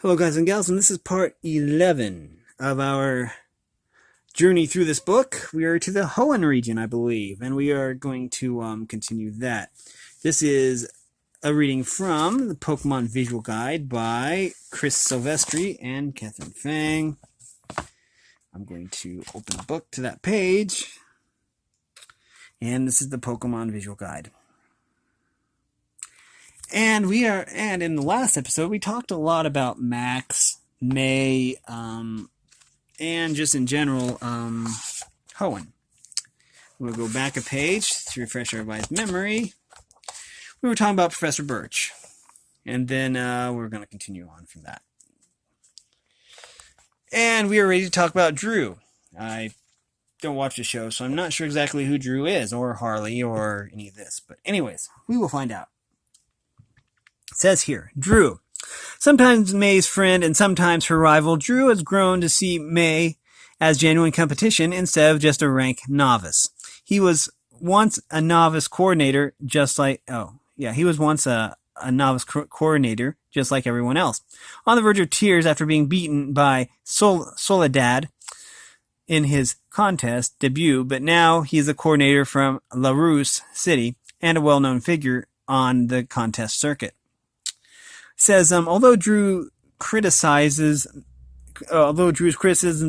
Hello guys and gals, and this is part 11 of our journey through this book. We are to the Hoenn region, I believe, and we are going to continue that. This is a reading from the Pokemon Visual Guide by Silvestri and Katherine Fang. I'm going to open the book to that page, and this is the Pokemon Visual Guide. And in the last episode, we talked a lot about Max, May, and just in general, Hoenn. We'll go back a page to refresh everybody's memory. We were talking about Professor Birch, and then we're going to continue on from that. And we are ready to talk about Drew. I don't watch the show, so I'm not sure exactly who Drew is, or Harley, or any of this. But anyways, we will find out. It says here, Drew. Sometimes May's friend and sometimes her rival, Drew has grown to see May as genuine competition instead of just a rank novice. He was once a novice coordinator, just like everyone else. On the verge of tears after being beaten by Soledad in his contest debut, but now he is a coordinator from La Rousse City and a well-known figure on the contest circuit. Says, although Drew's criticisms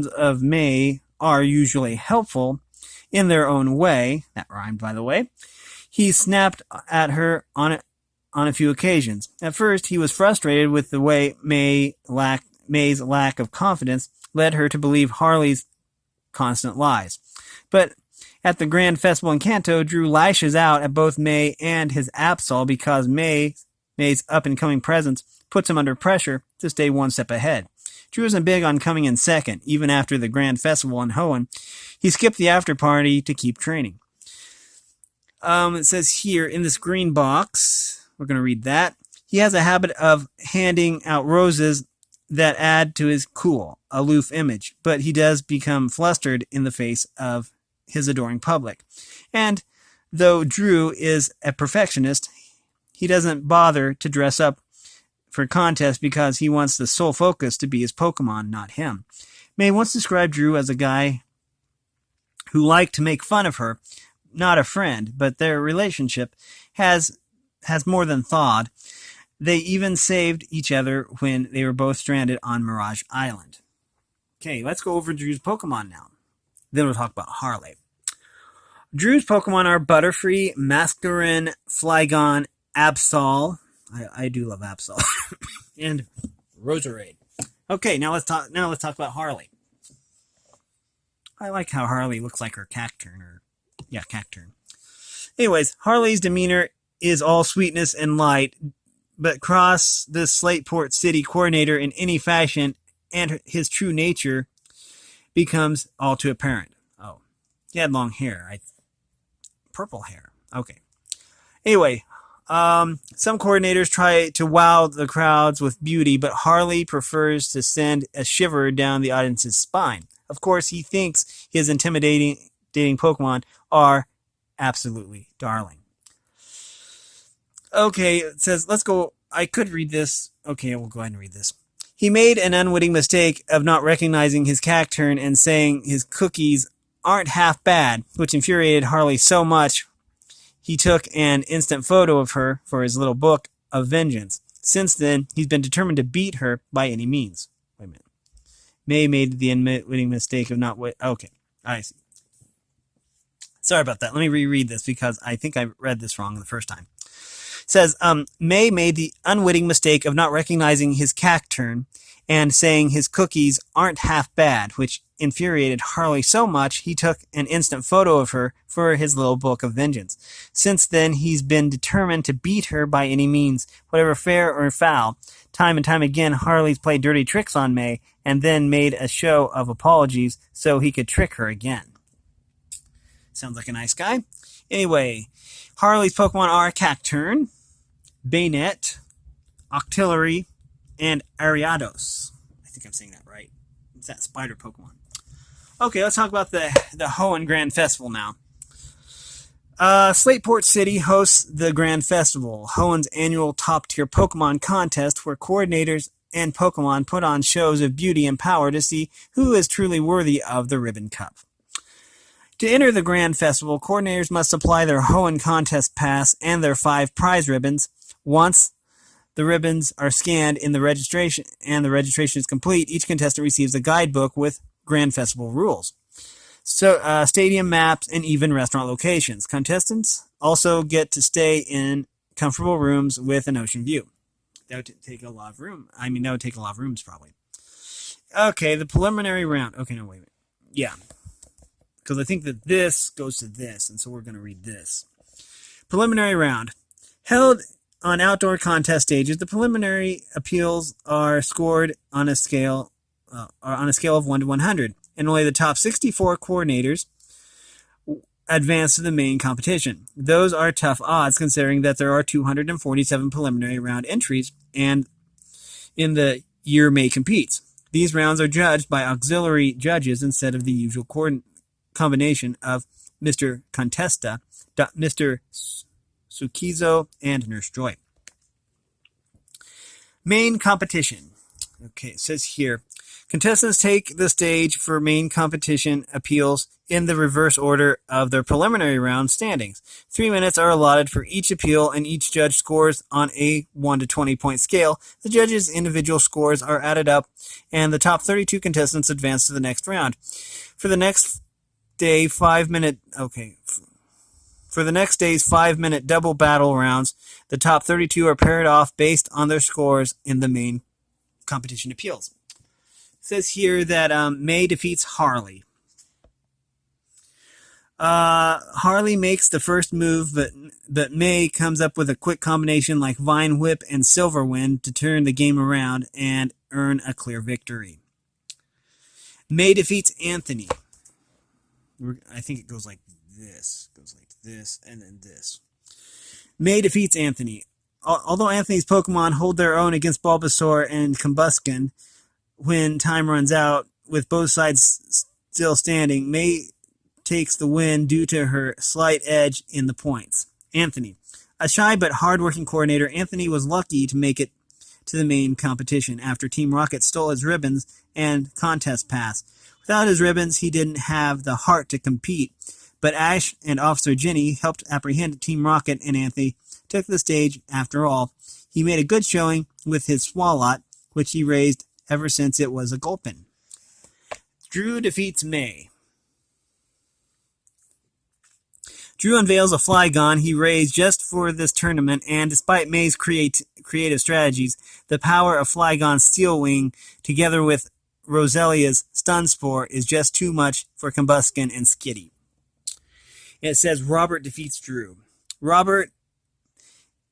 of May are usually helpful in their own way, that rhymed by the way, he snapped at her on a few occasions. At first, he was frustrated with the way May's lack of confidence led her to believe Harley's constant lies. But at the Grand Festival in Kanto, Drew lashes out at both May and his Absol because May's up-and-coming presence puts him under pressure to stay one step ahead. Drew isn't big on coming in second, even after the Grand Festival in Hoenn. He skipped the after-party to keep training. It says here, in this green box, we're going to read that, he has a habit of handing out roses that add to his cool, aloof image, but he does become flustered in the face of his adoring public. And though Drew is a perfectionist, he doesn't bother to dress up for contests because he wants the sole focus to be his Pokemon, not him. May once described Drew as a guy who liked to make fun of her, not a friend, but their relationship has more than thawed. They even saved each other when they were both stranded on Mirage Island. Okay, let's go over Drew's Pokemon now. Then we'll talk about Harley. Drew's Pokemon are Butterfree, Masquerain, Flygon, Absol. I do love Absol. And Roserade. Okay, now let's talk about Harley. I like how Harley looks like her Cacturn. Cacturn. Anyways, Harley's demeanor is all sweetness and light, but cross the Slateport City coordinator in any fashion, and his true nature becomes all too apparent. Oh, he had long hair. Purple hair. Okay. Anyway, some coordinators try to wow the crowds with beauty, but Harley prefers to send a shiver down the audience's spine. Of course, he thinks his intimidating Pokemon are absolutely darling. Okay, it says, let's go. I could read this. Okay, we'll go ahead and read this. He made an unwitting mistake of not recognizing his Cacturn and saying his cookies aren't half bad, which infuriated Harley so much he took an instant photo of her for his little book of vengeance. Since then, he's been determined to beat her by any means. Wait a minute. May made the unwitting mistake of not... Okay, I see. Sorry about that. Let me reread this because I think I read this wrong the first time. It says, May made the unwitting mistake of not recognizing his Cacturn and saying his cookies aren't half bad, which infuriated Harley so much he took an instant photo of her for his little book of vengeance. Since then, he's been determined to beat her by any means, whatever fair or foul. Time and time again, Harley's played dirty tricks on May and then made a show of apologies so he could trick her again. Sounds like a nice guy. Anyway, Harley's Pokemon are Cacturn, Bayonet, Octillery, and Ariados. I think I'm saying that right. It's that spider Pokemon. Okay, let's talk about the Hoenn Grand Festival now. Slateport City hosts the Grand Festival, Hoenn's annual top-tier Pokemon contest where coordinators and Pokemon put on shows of beauty and power to see who is truly worthy of the Ribbon Cup. To enter the Grand Festival, coordinators must supply their Hoenn Contest Pass and their 5 prize ribbons. Once the ribbons are scanned in the registration and the registration is complete, each contestant receives a guidebook with Grand Festival rules, stadium maps, and even restaurant locations. Contestants also get to stay in comfortable rooms with an ocean view. That would take a lot of room. That would take a lot of rooms probably. Okay, the preliminary round. Okay, no, wait. Yeah. Because I think that this goes to this, and so we're going to read this. Preliminary round. Held on outdoor contest stages, the preliminary appeals are scored on a scale of 1 to 100, and only the top 64 coordinators advance to the main competition. Those are tough odds considering that there are 247 preliminary round entries and in the year May competes. These rounds are judged by auxiliary judges instead of the usual combination of Mr. Contesta, Mr. Tsukizo, and Nurse Joy. Main competition. Okay, it says here, contestants take the stage for main competition appeals in the reverse order of their preliminary round standings. 3 minutes are allotted for each appeal, and each judge scores on a 1 to 20 point scale. The judges' individual scores are added up, and the top 32 contestants advance to the next round. For the next day, 5-minute double battle rounds, the top 32 are paired off based on their scores in the main competition appeals. It says here that May defeats Harley. Harley makes the first move, but May comes up with a quick combination like Vine Whip and Silver Wind to turn the game around and earn a clear victory. May defeats Anthony. I think it goes like this. And then this. May defeats Anthony. Although Anthony's Pokemon hold their own against Bulbasaur and Combusken when time runs out, with both sides still standing, May takes the win due to her slight edge in the points. Anthony. A shy but hard-working coordinator, Anthony was lucky to make it to the main competition after Team Rocket stole his ribbons and contest pass. Without his ribbons, he didn't have the heart to compete, but Ash and Officer Ginny helped apprehend Team Rocket, and Anthony took the stage after all. He made a good showing with his Swalot, which he raised ever since it was a Gulpin. Drew defeats May. Drew unveils a Flygon he raised just for this tournament, and despite May's creative strategies, the power of Flygon's Steel Wing, together with Roselia's Stun Spore, is just too much for Combusken and Skitty. It says Robert defeats Drew. Robert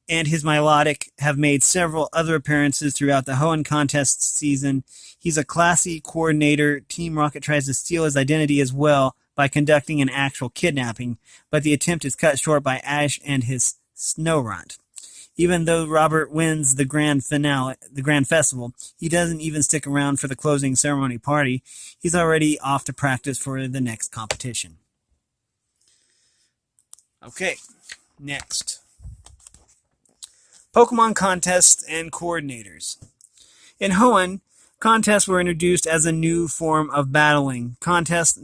and his Milotic have made several other appearances throughout the Hoenn contest season. He's a classy coordinator. Team Rocket tries to steal his identity as well by conducting an actual kidnapping, but the attempt is cut short by Ash and his Snorunt. Even though Robert wins the grand festival, he doesn't even stick around for the closing ceremony party. He's already off to practice for the next competition. Okay, next. Pokemon contests and coordinators. In Hoenn, contests were introduced as a new form of battling. Contestants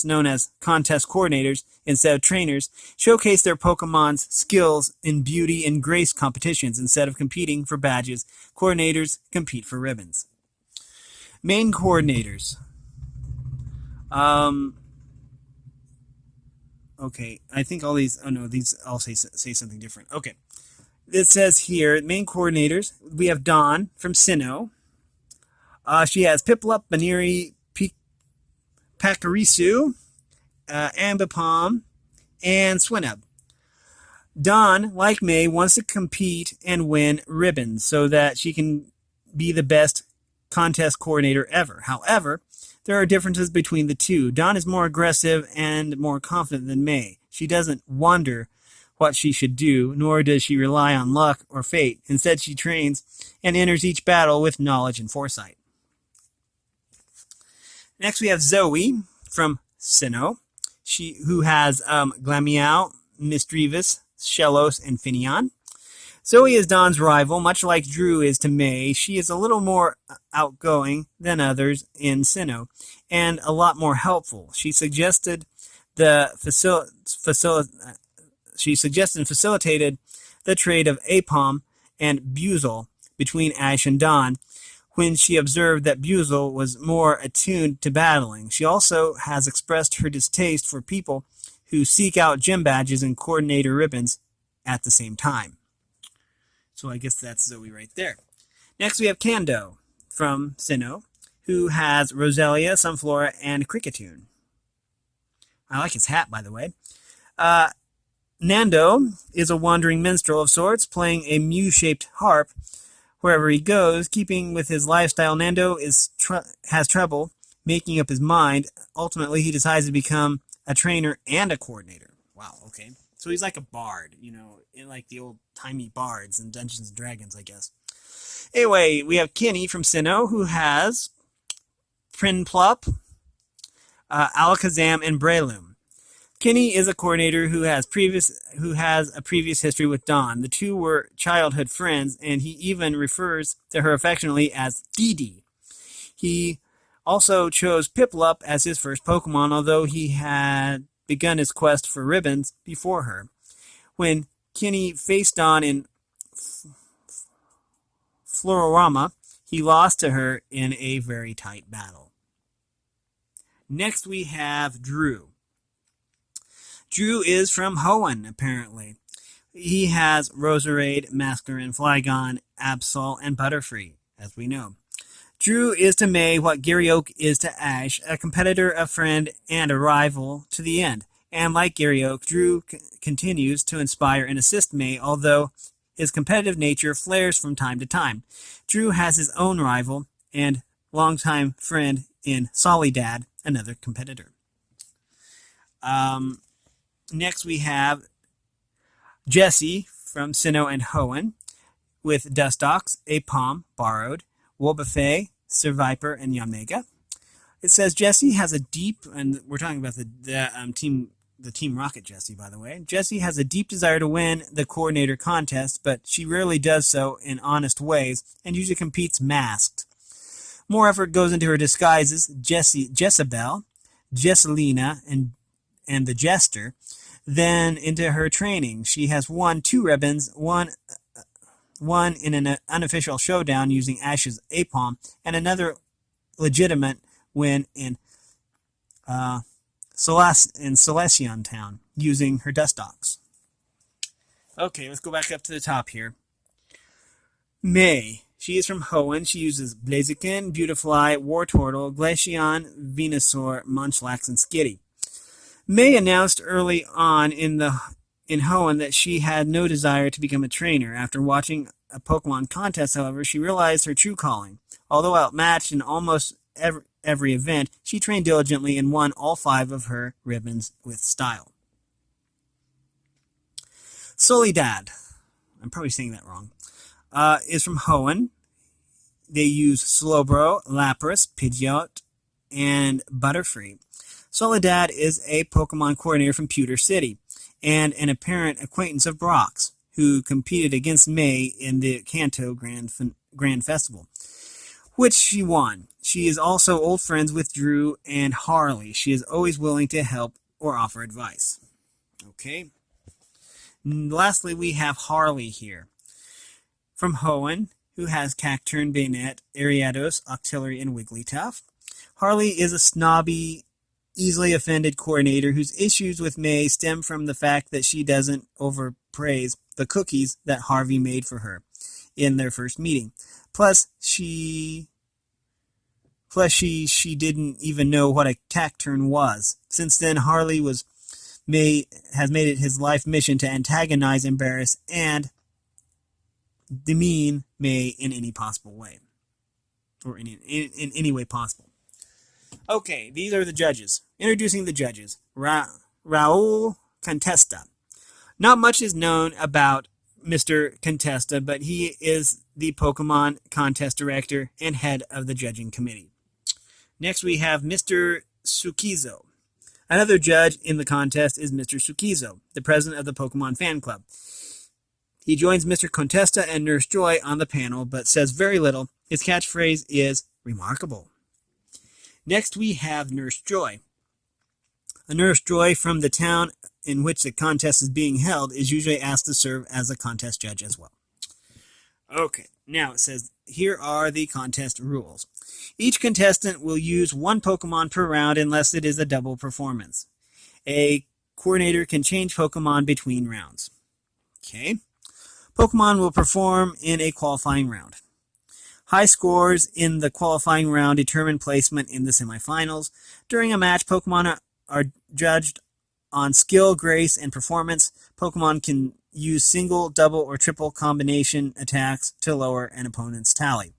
known as contest coordinators instead of trainers showcase their Pokemon's skills in beauty and grace competitions. Instead of competing for badges, coordinators compete for ribbons. Main coordinators. Okay, I think all these, these all say something different. Okay, it says here, main coordinators, we have Dawn from Sinnoh. She has Piplup, Baniri, Pachirisu, Ambipom, and Swinub. Dawn, like May, wants to compete and win ribbons so that she can be the best contest coordinator ever. However, there are differences between the two. Dawn is more aggressive and more confident than May. She doesn't wonder what she should do, nor does she rely on luck or fate. Instead, she trains and enters each battle with knowledge and foresight. Next, we have Zoe from Sinnoh, who has Glameow, Misdreavus, Shellos, and Finneon. Zoe is Dawn's rival, much like Drew is to May. She is a little more outgoing than others in Sinnoh, and a lot more helpful. The facil- facil- she suggested and facilitated the trade of Apom and Buzel between Ash and Dawn when she observed that Buzel was more attuned to battling. She also has expressed her distaste for people who seek out gym badges and coordinator ribbons at the same time. So I guess that's Zoe right there. Next we have Kando from Sinnoh, who has Roselia, Sunflora, and Cricketune. I like his hat, by the way. Nando is a wandering minstrel of sorts, playing a Mew-shaped harp wherever he goes. Keeping with his lifestyle, Nando has trouble making up his mind. Ultimately, he decides to become a trainer and a coordinator. Wow, okay. So he's like a bard, in like the old-timey bards in Dungeons & Dragons, I guess. Anyway, we have Kenny from Sinnoh, who has Prinplup, Alakazam, and Breloom. Kenny is a coordinator who has a previous history with Dawn. The two were childhood friends, and he even refers to her affectionately as Dee Dee. He also chose Piplup as his first Pokemon, although he had begun his quest for ribbons before her. When Kenny faced Dawn in Flororama, he lost to her in a very tight battle. Next we have Drew. Drew is from Hoenn, apparently. He has Roserade, Masquerain, Flygon, Absol, and Butterfree, as we know. Drew is to May what Gary Oak is to Ash, a competitor, a friend, and a rival to the end. And like Gary Oak, Drew continues to inspire and assist May, although his competitive nature flares from time to time. Drew has his own rival and longtime friend in Soledad, another competitor. Next we have Jessie from Sinnoh and Hoenn with Dustox, Apom, Borrowed, Wobbuffet, Survivor, and Yanmega. It says Jessie has a deep, and we're talking about the Team Rocket Jessie, by the way. Jessie has a deep desire to win the coordinator contest, but she rarely does so in honest ways and usually competes masked. More effort goes into her disguises, Jezebel, Jesselina, and the Jester, than into her training. She has won 2 ribbons, one in an unofficial showdown using Ash's Apom, and another legitimate win in Celestion Town using her Dustox. Okay, let's go back up to the top here. May. She is from Hoenn. She uses Blaziken, Beautifly, Wartortle, Glaceon, Venusaur, Munchlax, and Skitty. May announced early on in Hoenn that she had no desire to become a trainer. After watching a Pokemon contest, however, she realized her true calling. Although outmatched in almost every event, she trained diligently and won all 5 of her ribbons with style. Soledad, I'm probably saying that wrong, is from Hoenn. They use Slowbro, Lapras, Pidgeot, and Butterfree. Soledad is a Pokemon coordinator from Pewter City and an apparent acquaintance of Brock's, who competed against May in the Kanto Grand Festival, which she won. She is also old friends with Drew and Harley. She is always willing to help or offer advice. Okay. Lastly, we have Harley here from Hoenn, who has Cacturne, Bayonet, Ariados, Octillery, and Wigglytuff. Harley is a snobby, easily offended coordinator whose issues with May stem from the fact that she doesn't overpraise the cookies that Harvey made for her in their first meeting. Plus she didn't even know what a Cacturne was. Since then, Harley has made it his life mission to antagonize, embarrass, and demean May in any possible way, or in any way possible. Okay, these are the judges. Introducing the judges. Raul Contesta. Not much is known about Mr. Contesta, but he is the Pokemon contest director and head of the judging committee. Next we have Mr. Sukizo. Another judge in the contest is Mr. Sukizo, the president of the Pokemon fan club. He joins Mr. Contesta and Nurse Joy on the panel, but says very little. His catchphrase is remarkable. Next, we have Nurse Joy. A Nurse Joy from the town in which the contest is being held is usually asked to serve as a contest judge as well. Okay, now it says, here are the contest rules. Each contestant will use one Pokemon per round unless it is a double performance. A coordinator can change Pokemon between rounds. Okay. Pokemon will perform in a qualifying round. High scores in the qualifying round determine placement in the semifinals. During a match, Pokemon are judged on skill, grace, and performance. Pokemon can use single, double, or triple combination attacks to lower an opponent's tally.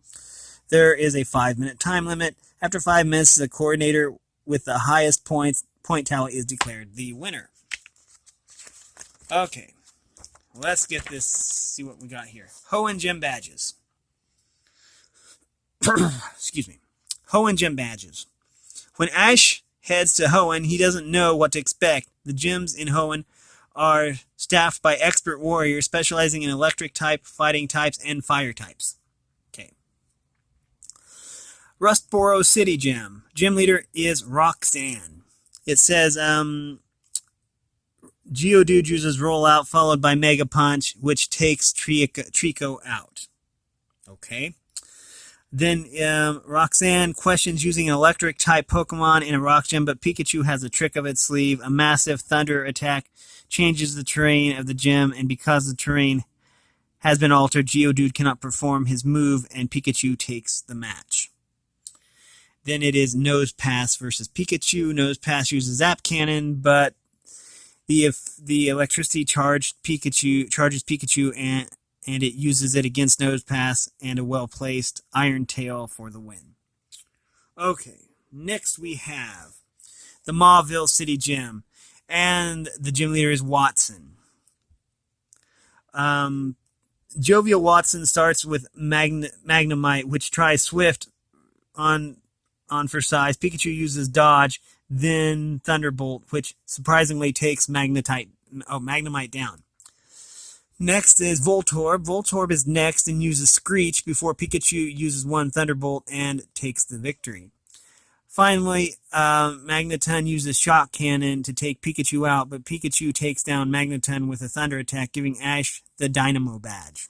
There is a 5-minute time limit. After 5 minutes, the coordinator with the highest point tally is declared the winner. Okay, let's get this, see what we got here. Hoenn Gym Badges. Excuse me. Hoenn Gym Badges. When Ash heads to Hoenn, he doesn't know what to expect. The gyms in Hoenn are staffed by expert warriors specializing in electric type, fighting types, and fire types. Okay. Rustboro City Gym. Gym leader is Roxanne. It says Geodude uses Rollout followed by Mega Punch, which takes Trico out. Okay. Then Roxanne questions using an electric type Pokemon in a rock gym, but Pikachu has a trick of its sleeve. A massive thunder attack changes the terrain of the gym, and because the terrain has been altered, Geodude cannot perform his move, and Pikachu takes the match. Then it is Nose Pass versus Pikachu. Nose Pass uses Zap Cannon, but the electricity charges Pikachu and it uses it against Nose Pass and a well-placed Iron Tail for the win. Okay, next we have the Mauville City Gym, and the gym leader is Watson. Jovial Watson starts with Magnemite, which tries Swift on for size. Pikachu uses Dodge, then Thunderbolt, which surprisingly takes Magnemite down. Next is Voltorb. Voltorb is next and uses Screech before Pikachu uses one Thunderbolt and takes the victory. Finally, Magneton uses Shock Cannon to take Pikachu out, but Pikachu takes down Magneton with a Thunder attack, giving Ash the Dynamo badge.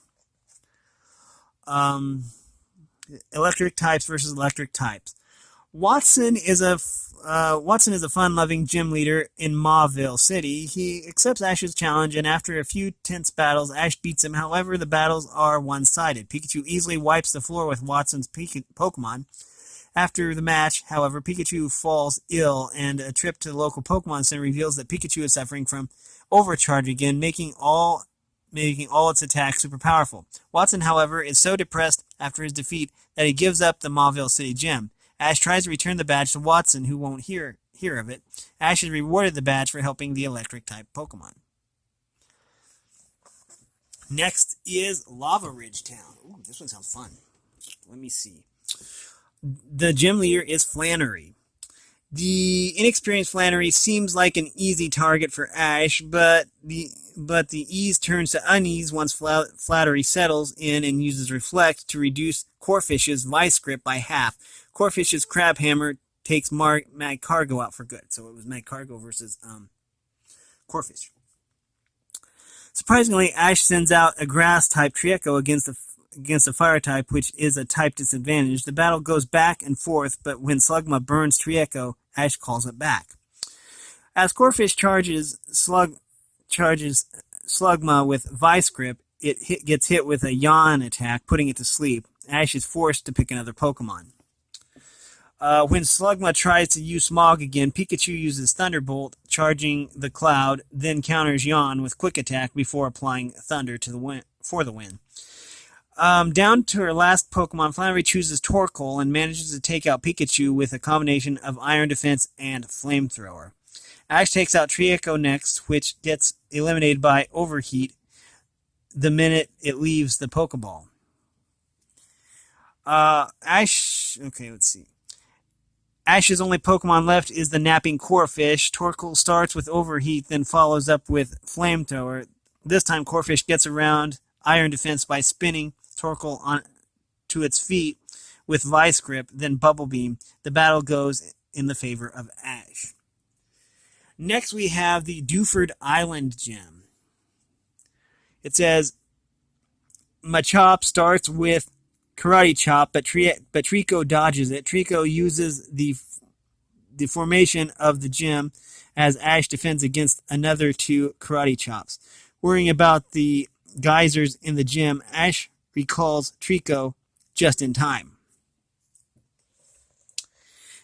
Electric types versus electric types. Watson is a fun-loving gym leader in Mauville City. He accepts Ash's challenge, and after a few tense battles, Ash beats him. However, the battles are one-sided. Pikachu easily wipes the floor with Watson's Pokemon. After the match, however, Pikachu falls ill, and a trip to the local Pokemon Center reveals that Pikachu is suffering from overcharge again, making all its attacks super powerful. Watson, however, is so depressed after his defeat that he gives up the Mauville City Gym. Ash tries to return the badge to Watson, who won't hear of it. Ash is rewarded the badge for helping the electric-type Pokemon. Next is Lava Ridge Town. Ooh, this one sounds fun. Let me see. The gym leader is Flannery. The inexperienced Flannery seems like an easy target for Ash, but the ease turns to unease once Flattery settles in and uses Reflect to reduce Corfish's Vice Grip by half. Corfish's Crab Hammer takes Magcargo out for good. So it was Magcargo versus Corfish. Surprisingly, Ash sends out a Grass-type Trieko against a Fire-type, which is a type disadvantage. The battle goes back and forth, but when Slugma burns Trieko, Ash calls it back. As Corfish charges Slugma with Vice Grip, it gets hit with a Yawn attack, putting it to sleep. Ash is forced to pick another Pokemon. When Slugma tries to use Smog again, Pikachu uses Thunderbolt, charging the Cloud, then counters Yawn with Quick Attack before applying Thunder for the win. Down to her last Pokemon, Flannery chooses Torkoal and manages to take out Pikachu with a combination of Iron Defense and Flamethrower. Ash takes out Trieko next, which gets eliminated by Overheat the minute it leaves the Pokeball. Ash's only Pokemon left is the napping Corfish. Torkoal starts with Overheat, then follows up with Flamethrower. This time Corfish gets around iron defense by spinning Torkoal on to its feet with vice grip, then bubble beam. The battle goes in the favor of Ash. Next, we have the Dewford Island gem. It says Machop starts with karate chop, but Trico dodges it. Trico uses the formation of the gem as Ash defends against another 2 karate chops. Worrying about the geysers in the gem, Ash recalls Trico just in time.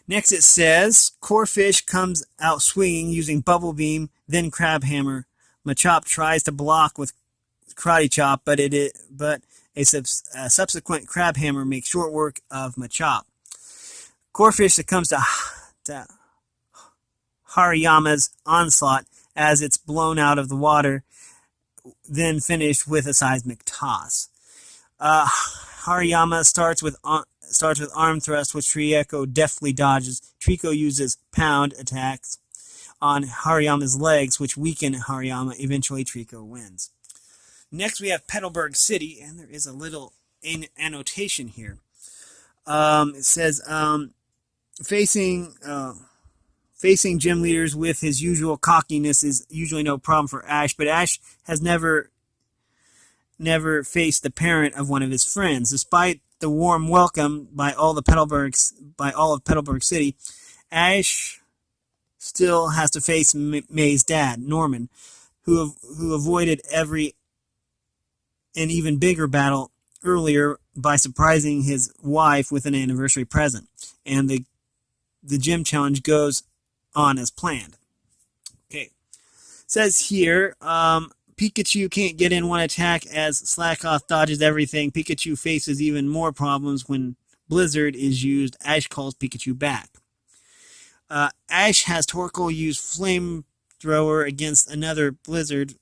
Next it says, Corefish comes out swinging using Bubble Beam, then Crab Hammer. Machop tries to block with Karate Chop, but a subsequent Crab Hammer makes short work of Machop. Corefish succumbs to Hariyama's onslaught as it's blown out of the water, then finished with a seismic toss. Hariyama starts with arm thrust, which Trico deftly dodges. Trico uses pound attacks on Hariyama's legs, which weaken Hariyama. Eventually, Trico wins. Next, we have Petalburg City, and there is a little annotation here. It says, facing gym leaders with his usual cockiness is usually no problem for Ash, but Ash has never faced the parent of one of his friends. Despite the warm welcome by all of Petalburg City, Ash still has to face May's dad, Norman, who avoided an even bigger battle earlier by surprising his wife with an anniversary present. And the gym challenge goes on as planned. Okay. It says here, Pikachu can't get in one attack as Slackoth dodges everything. Pikachu faces even more problems when Blizzard is used. Ash calls Pikachu back. Ash has Torkoal use Flamethrower against another Blizzard,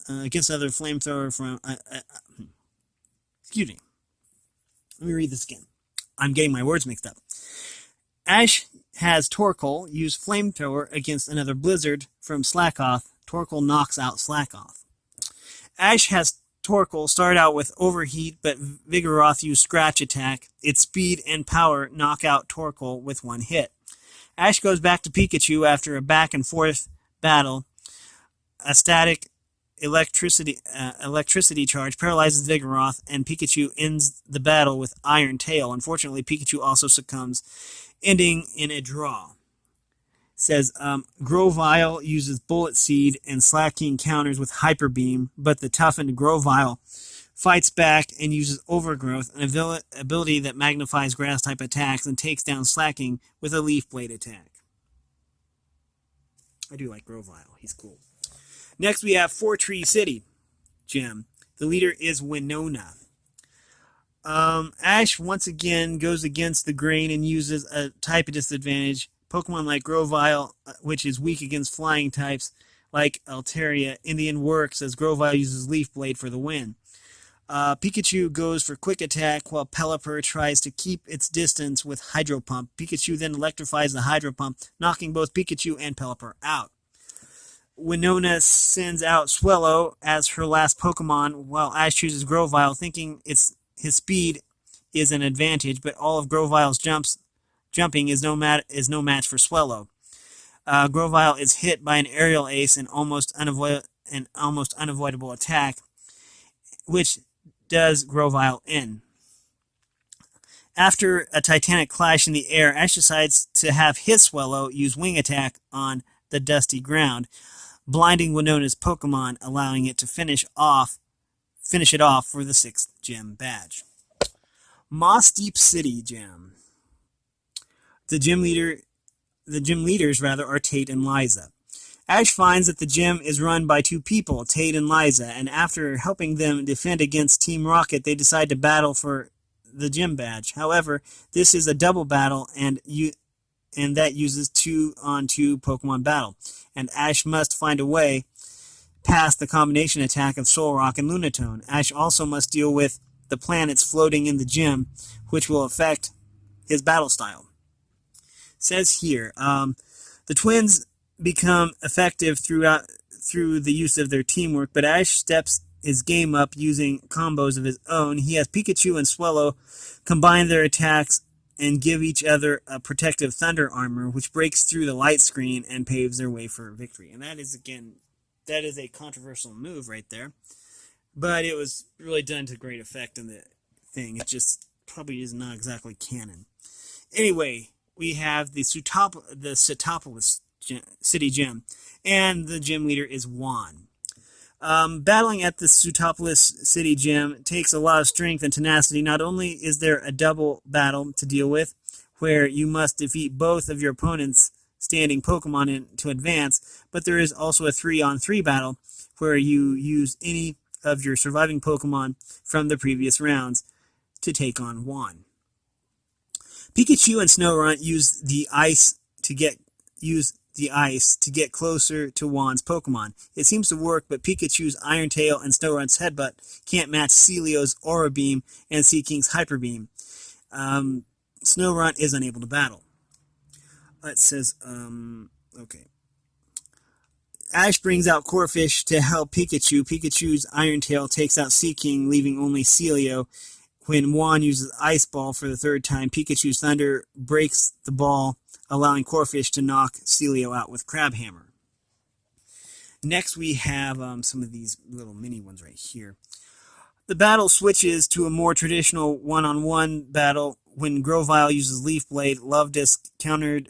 Flamethrower from... excuse me. Let me read this again. I'm getting my words mixed up. Ash has Torkoal use Flamethrower against another Blizzard from Slackoth. Torkoal knocks out Slackoth. Ash has Torkoal start out with Overheat, but Vigoroth use Scratch Attack. Its speed and power knock out Torkoal with one hit. Ash goes back to Pikachu after a back and forth battle. A static electricity charge paralyzes Vigoroth, and Pikachu ends the battle with Iron Tail. Unfortunately, Pikachu also succumbs, ending in a draw. Says Grovyle uses Bullet Seed and Slaking counters with Hyper Beam, but the toughened Grovyle fights back and uses Overgrowth, an ability that magnifies grass-type attacks and takes down Slaking with a Leaf Blade attack. I do like Grovyle. He's cool. Next, we have Four Tree City Gym. The leader is Winona. Ash once again goes against the grain and uses a type of disadvantage. Pokemon like Grovyle, which is weak against flying types like Altaria, in the end works as Grovyle uses Leaf Blade for the win. Pikachu goes for Quick Attack while Pelipper tries to keep its distance with Hydro Pump. Pikachu then electrifies the Hydro Pump, knocking both Pikachu and Pelipper out. Winona sends out Swellow as her last Pokemon, while Ash chooses Grovyle, thinking his speed is an advantage, but all of Grovyle's jumping is no match for Swellow. Grovyle is hit by an Aerial Ace, an almost unavoidable attack, which does Grovyle in. After a titanic clash in the air, Ash decides to have his Swellow use Wing Attack on the dusty ground, blinding Winona's Pokemon, allowing it to finish it off for the 6th gym badge. Moss Deep City Gym. The gym leaders are Tate and Liza. Ash finds that the gym is run by 2 people, Tate and Liza, and after helping them defend against Team Rocket, they decide to battle for the gym badge. However, this is a double battle, and that uses 2-on-2 Pokemon battle, and Ash must find a way past the combination attack of Solrock and Lunatone. Ash also must deal with the planets floating in the gym, which will affect his battle style. Says here, the twins become effective through the use of their teamwork, but Ash steps his game up using combos of his own. He has Pikachu and Swellow combine their attacks and give each other a protective thunder armor, which breaks through the light screen and paves their way for victory. And that is, again, that is a controversial move right there. But it was really done to great effect in the thing. It just probably is not exactly canon. Anyway, we have the Setopolis City Gym, and the gym leader is Juan. Battling at the Setopolis City Gym takes a lot of strength and tenacity. Not only is there a double battle to deal with, where you must defeat both of your opponent's standing Pokemon to advance, but there is also a 3-on-3 battle, where you use any of your surviving Pokemon from the previous rounds to take on Juan. Pikachu and Snorunt use the ice to get closer to Juan's Pokemon. It seems to work, but Pikachu's Iron Tail and Snorunt's Headbutt can't match Celio's Aura Beam and Seaking's Hyper Beam. Snorunt is unable to battle. It says, okay. Ash brings out Corphish to help Pikachu. Pikachu's Iron Tail takes out Seaking, leaving only Celio. When Juan uses Ice Ball for the third time, Pikachu's Thunder breaks the ball, allowing Corphish to knock Celio out with Crabhammer. Next, we have some of these little mini ones right here. The battle switches to a more traditional one-on-one battle when Grovyle uses Leaf Blade. Love-Disc countering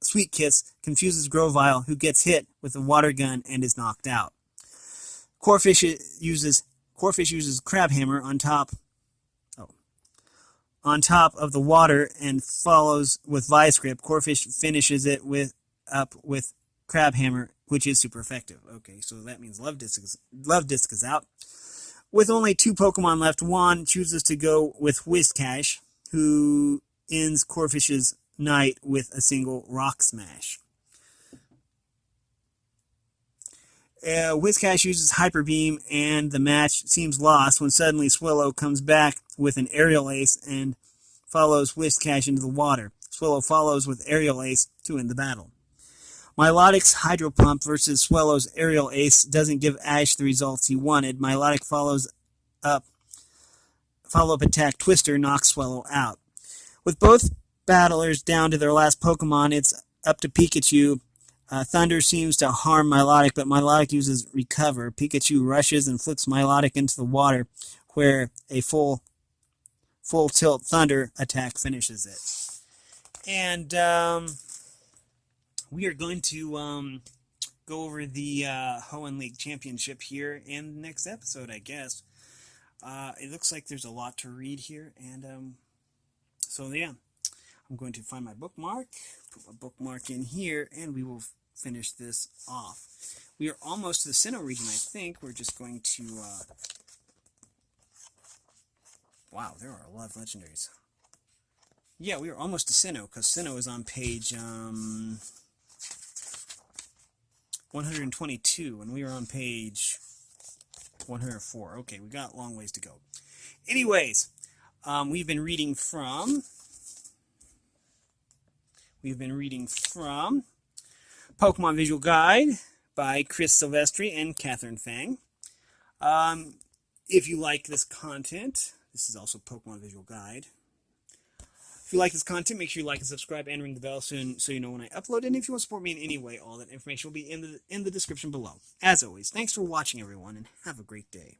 Sweet Kiss confuses Grovyle, who gets hit with a water gun and is knocked out. Corphish uses Crabhammer on top of the water and follows with Vice Grip. Corphish finishes it with Crabhammer, which is super effective. Okay, so that means Love Disc is out. With only 2 Pokemon left, Juan chooses to go with Whiscash, who ends Corphish's night with a single Rock Smash. Whiscash uses Hyper Beam, and the match seems lost when suddenly Swellow comes back with an Aerial Ace and follows Whiscash into the water. Swellow follows with Aerial Ace to end the battle. Milotic's Hydro Pump versus Swellow's Aerial Ace doesn't give Ash the results he wanted. Milotic follow-up attack Twister knocks Swellow out. With both battlers down to their last Pokemon, it's up to Pikachu. Thunder seems to harm Milotic, but Milotic uses Recover. Pikachu rushes and flips Milotic into the water, where a full tilt Thunder attack finishes it. And we are going to go over the Hoenn League Championship here in the next episode, I guess. It looks like there's a lot to read here, and so yeah, I'm going to find my bookmark, put my bookmark in here, and we will finish this off. We are almost to the Sinnoh region, I think. We're just going to... wow, there are a lot of legendaries. Yeah, we are almost to Sinnoh, because Sinnoh is on page 122, and we are on page 104. Okay, we got a long ways to go. Anyways, we've been reading from Pokemon Visual Guide by Chris Silvestri and Katherine Fang. If you like this content, this is also Pokemon Visual Guide. If you like this content, make sure you like and subscribe and ring the bell so you know when I upload. And if you want to support me in any way, all that information will be in the description below. As always, thanks for watching, everyone, and have a great day.